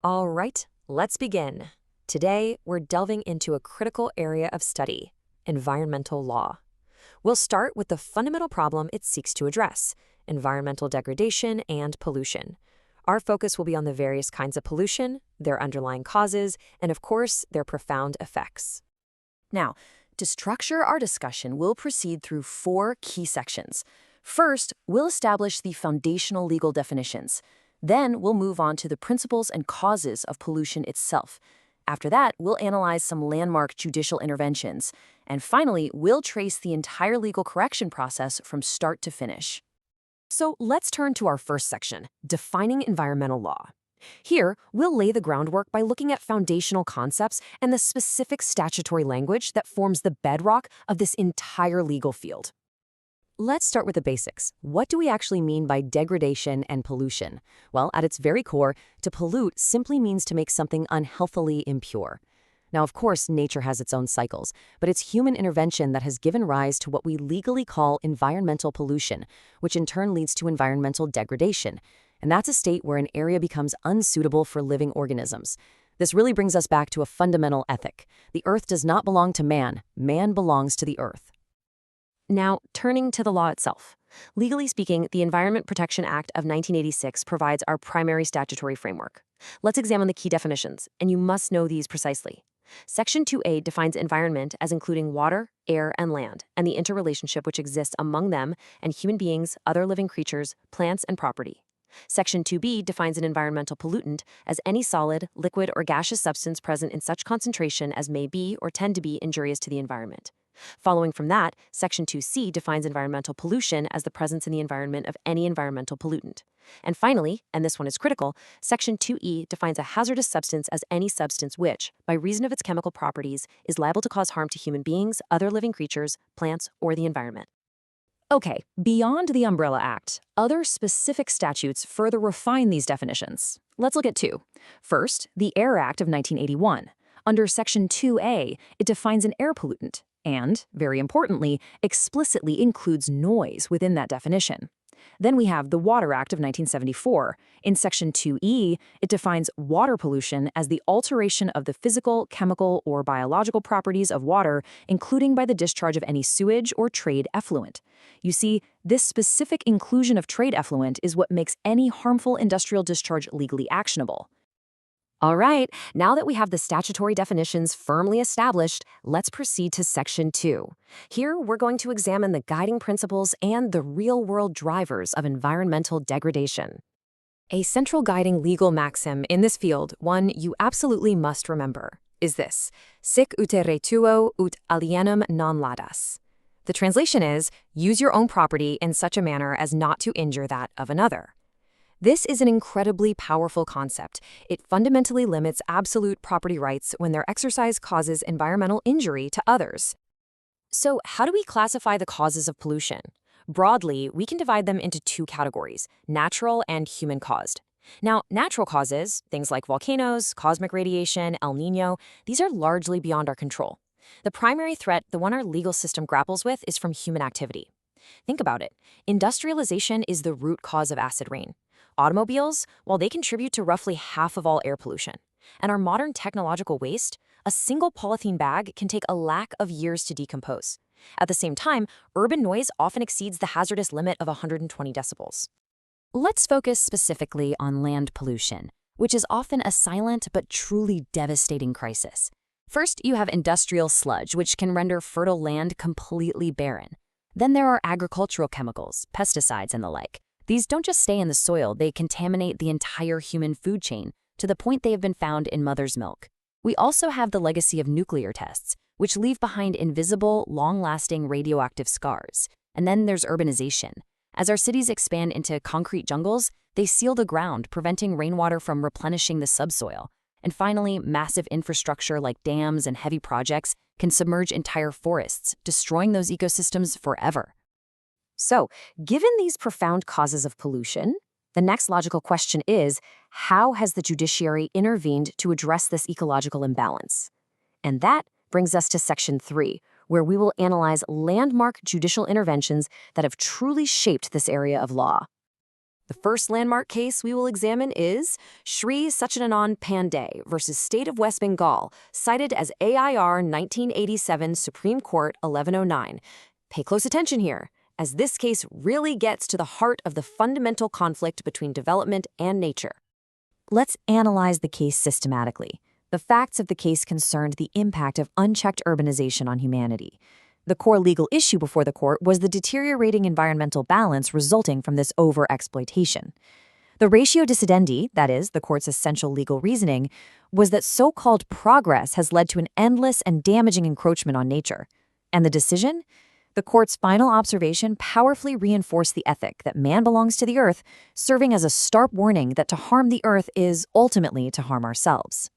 All right, let's begin. Today, we're delving into a critical area of study, environmental law. We'll start with the fundamental problem it seeks to address, environmental degradation and pollution. Our focus will be on the various kinds of pollution, their underlying causes, and of course, their profound effects. Now, to structure our discussion, we'll proceed through 4 key sections. First, we'll establish the foundational legal definitions. Then, we'll move on to the principles and causes of pollution itself. After that, we'll analyze some landmark judicial interventions. And finally, we'll trace the entire legal correction process from start to finish. So let's turn to our first section, defining environmental law. Here, we'll lay the groundwork by looking at foundational concepts and the specific statutory language that forms the bedrock of this entire legal field. Let's start with the basics. What do we actually mean by degradation and pollution? Well, at its very core, to pollute simply means to make something unhealthily impure. Now, of course, nature has its own cycles, but it's human intervention that has given rise to what we legally call environmental pollution, which in turn leads to environmental degradation. And that's a state where an area becomes unsuitable for living organisms. This really brings us back to a fundamental ethic. The earth does not belong to man. Man belongs to the earth. Now, turning to the law itself. Legally speaking, the Environment Protection Act of 1986 provides our primary statutory framework. Let's examine the key definitions, and you must know these precisely. Section 2A defines environment as including water, air, and land, and the interrelationship which exists among them and human beings, other living creatures, plants, and property. Section 2B defines an environmental pollutant as any solid, liquid, or gaseous substance present in such concentration as may be or tend to be injurious to the environment. Following from that, Section 2C defines environmental pollution as the presence in the environment of any environmental pollutant. And finally, and this one is critical, Section 2E defines a hazardous substance as any substance which, by reason of its chemical properties, is liable to cause harm to human beings, other living creatures, plants, or the environment. Okay, beyond the Umbrella Act, other specific statutes further refine these definitions. Let's look at 2. First, the Air Act of 1981. Under Section 2A, it defines an air pollutant and, very importantly, explicitly includes noise within that definition. Then we have the Water Act of 1974. In Section 2E, it defines water pollution as the alteration of the physical, chemical, or biological properties of water, including by the discharge of any sewage or trade effluent. You see, this specific inclusion of trade effluent is what makes any harmful industrial discharge legally actionable. All right, now that we have the statutory definitions firmly established, let's proceed to Section 2. Here, we're going to examine the guiding principles and the real-world drivers of environmental degradation. A central guiding legal maxim in this field, one you absolutely must remember, is this: sic utere tuo ut alienum non ladas. The translation is, use your own property in such a manner as not to injure that of another. This is an incredibly powerful concept. It fundamentally limits absolute property rights when their exercise causes environmental injury to others. So, how do we classify the causes of pollution? Broadly, we can divide them into 2 categories, natural and human-caused. Now, natural causes, things like volcanoes, cosmic radiation, El Nino, these are largely beyond our control. The primary threat, the one our legal system grapples with, is from human activity. Think about it. Industrialization is the root cause of acid rain. Automobiles, well, they contribute to roughly half of all air pollution. And our modern technological waste, a single polythene bag can take a lac of years to decompose. At the same time, urban noise often exceeds the hazardous limit of 120 decibels. Let's focus specifically on land pollution, which is often a silent but truly devastating crisis. First, you have industrial sludge, which can render fertile land completely barren. Then there are agricultural chemicals, pesticides, and the like. These don't just stay in the soil, they contaminate the entire human food chain, to the point they have been found in mother's milk. We also have the legacy of nuclear tests, which leave behind invisible, long-lasting radioactive scars. And then there's urbanization. As our cities expand into concrete jungles, they seal the ground, preventing rainwater from replenishing the subsoil. And finally, massive infrastructure like dams and heavy projects can submerge entire forests, destroying those ecosystems forever. So, given these profound causes of pollution, the next logical question is, how has the judiciary intervened to address this ecological imbalance? And that brings us to Section 3, where we will analyze landmark judicial interventions that have truly shaped this area of law. The first landmark case we will examine is Shri Satchidanand Pandey versus State of West Bengal, cited as AIR 1987 Supreme Court 1109. Pay close attention here, as this case really gets to the heart of the fundamental conflict between development and nature. Let's analyze the case systematically. The facts of the case concerned the impact of unchecked urbanization on humanity. The core legal issue before the court was the deteriorating environmental balance resulting from this over-exploitation. The ratio decidendi, that is, the court's essential legal reasoning, was that so-called progress has led to an endless and damaging encroachment on nature. And the decision? The court's final observation powerfully reinforced the ethic that man belongs to the earth, serving as a stark warning that to harm the earth is ultimately to harm ourselves.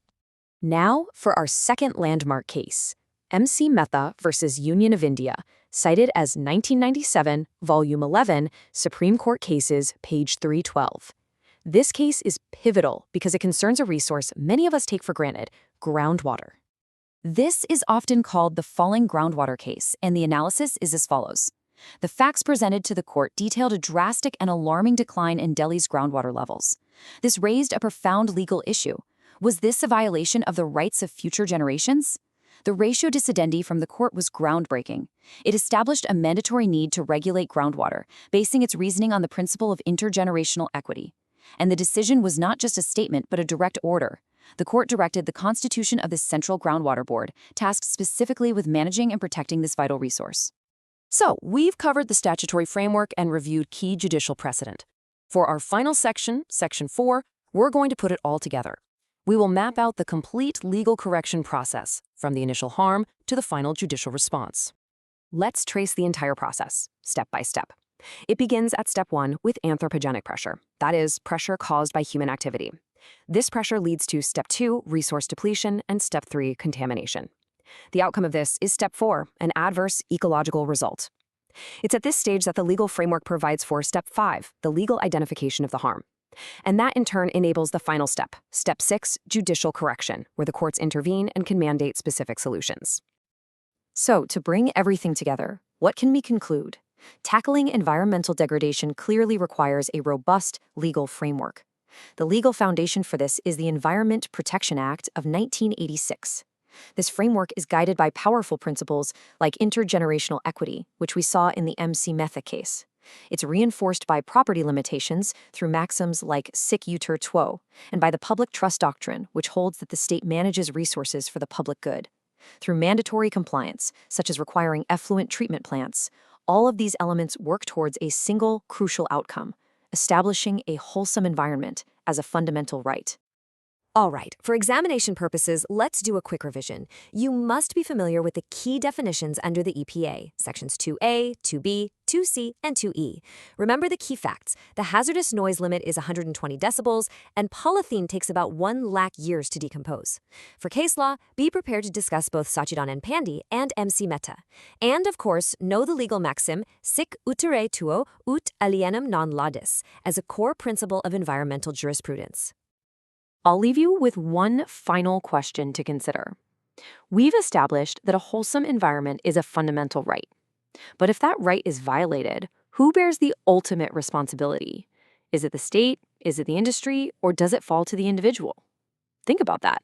Now for our second landmark case, MC Mehta versus Union of India, cited as 1997, Volume 11, Supreme Court Cases, page 312. This case is pivotal because it concerns a resource many of us take for granted, groundwater. This is often called the falling groundwater case, and the analysis is as follows. The facts presented to the court detailed a drastic and alarming decline in Delhi's groundwater levels. This raised a profound legal issue. Was this a violation of the rights of future generations? The ratio decidendi from the court was groundbreaking. It established a mandatory need to regulate groundwater, basing its reasoning on the principle of intergenerational equity. And the decision was not just a statement but a direct order. The court directed the constitution of the Central Groundwater Board, tasked specifically with managing and protecting this vital resource. So, we've covered the statutory framework and reviewed key judicial precedent. For our final section, Section 4, we're going to put it all together. We will map out the complete legal correction process, from the initial harm to the final judicial response. Let's trace the entire process, step by step. It begins at step 1 with anthropogenic pressure, that is, pressure caused by human activity. This pressure leads to step 2, resource depletion, and step 3, contamination. The outcome of this is step 4, an adverse ecological result. It's at this stage that the legal framework provides for step 5, the legal identification of the harm. And that in turn enables the final step, step 6, judicial correction, where the courts intervene and can mandate specific solutions. So, to bring everything together, what can we conclude? Tackling environmental degradation clearly requires a robust legal framework. The legal foundation for this is the Environment Protection Act of 1986. This framework is guided by powerful principles like intergenerational equity, which we saw in the MC Mehta case. It's reinforced by property limitations through maxims like sic uter tuo, and by the public trust doctrine, which holds that the state manages resources for the public good. Through mandatory compliance, such as requiring effluent treatment plants, all of these elements work towards a single crucial outcome, establishing a wholesome environment as a fundamental right. All right, for examination purposes, let's do a quick revision. You must be familiar with the key definitions under the EPA, sections 2A, 2B, 2C, and 2E. Remember the key facts. The hazardous noise limit is 120 decibels, and polythene takes about 1 lakh years to decompose. For case law, be prepared to discuss both Satchidanand Pandey and MC Mehta. And, of course, know the legal maxim, sic utere tuo ut alienum non laudis, as a core principle of environmental jurisprudence. I'll leave you with one final question to consider. We've established that a wholesome environment is a fundamental right. But if that right is violated, who bears the ultimate responsibility? Is it the state? Is it the industry? Or does it fall to the individual? Think about that.